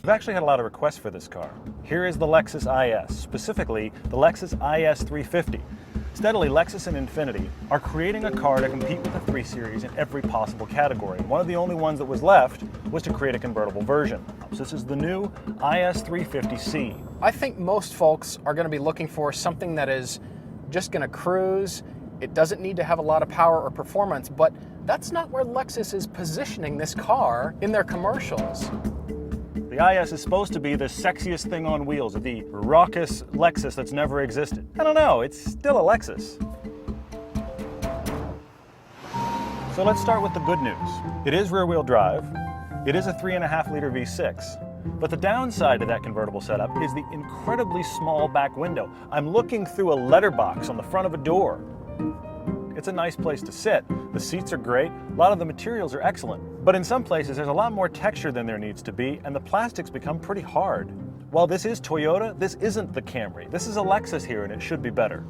We've actually had a lot of requests for this car. Here is the Lexus IS, specifically the Lexus IS350. Steadily, Lexus and Infiniti are creating a car to compete with the 3 Series in every possible category. One of the only ones that was left was to create a convertible version. So this is the new IS350C. I think most folks are going to be looking for something that is just going to cruise. It doesn't need to have a lot of power or performance, but that's not where Lexus is positioning this car in their commercials. The IS is supposed to be the sexiest thing on wheels, the raucous Lexus that's never existed. I don't know, it's still a Lexus. So let's start with the good news. It is rear-wheel drive. It is a 3.5-liter V6. But the downside to that convertible setup is the incredibly small back window. I'm looking through a letterbox on the front of a door. It's a nice place to sit. The seats are great. A lot of the materials are excellent. But in some places, there's a lot more texture than there needs to be, and the plastics become pretty hard. While this is Toyota, this isn't the Camry. This is a Lexus here, and it should be better.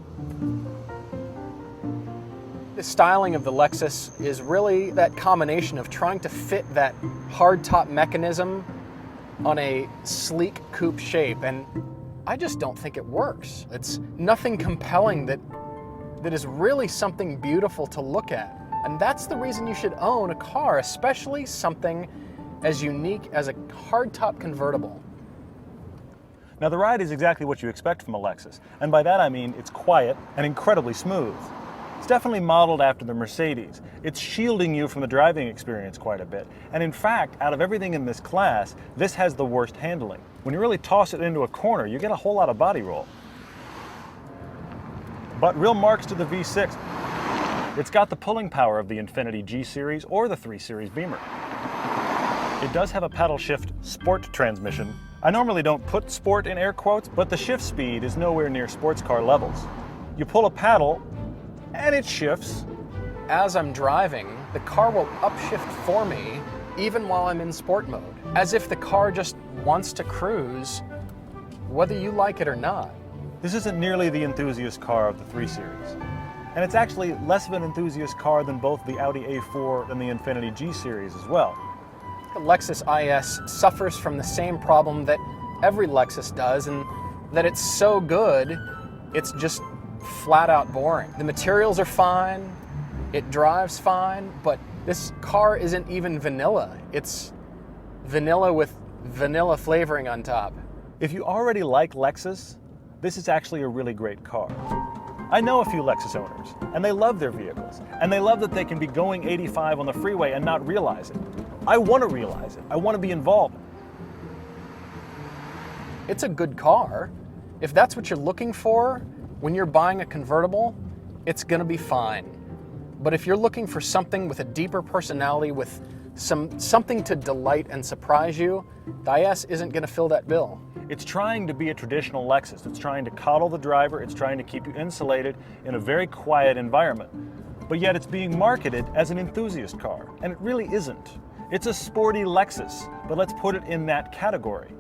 The styling of the Lexus is really that combination of trying to fit that hardtop mechanism on a sleek coupe shape, and I just don't think it works. It's nothing compelling that is really something beautiful to look at. And that's the reason you should own a car, especially something as unique as a hardtop convertible. Now the ride is exactly what you expect from a Lexus, and by that I mean it's quiet and incredibly smooth. It's definitely modeled after the Mercedes. It's shielding you from the driving experience quite a bit, and in fact, out of everything in this class, this has the worst handling. When you really toss it into a corner, you get a whole lot of body roll. But real marks to the V6. It's got the pulling power of the Infiniti G Series or the 3 Series Beamer. It does have a paddle shift sport transmission. I normally don't put sport in air quotes, but the shift speed is nowhere near sports car levels. You pull a paddle and it shifts. As I'm driving, the car will upshift for me even while I'm in sport mode, as if the car just wants to cruise whether you like it or not. This isn't nearly the enthusiast car of the 3 Series. And it's actually less of an enthusiast car than both the Audi A4 and the Infiniti G Series as well. The Lexus IS suffers from the same problem that every Lexus does, and that it's so good, it's just flat out boring. The materials are fine, it drives fine, but this car isn't even vanilla. It's vanilla with vanilla flavoring on top. If you already like Lexus, this is actually a really great car. I know a few Lexus owners, and they love their vehicles, and they love that they can be going 85 on the freeway and not realize it. I want to realize it. I want to be involved. It's a good car. If that's what you're looking for when you're buying a convertible, it's going to be fine. But if you're looking for something with a deeper personality, with something to delight and surprise you, the IS isn't going to fill that bill. It's trying to be a traditional Lexus. It's trying to coddle the driver. It's trying to keep you insulated in a very quiet environment. But yet it's being marketed as an enthusiast car, and it really isn't. It's a sporty Lexus, but let's put it in that category.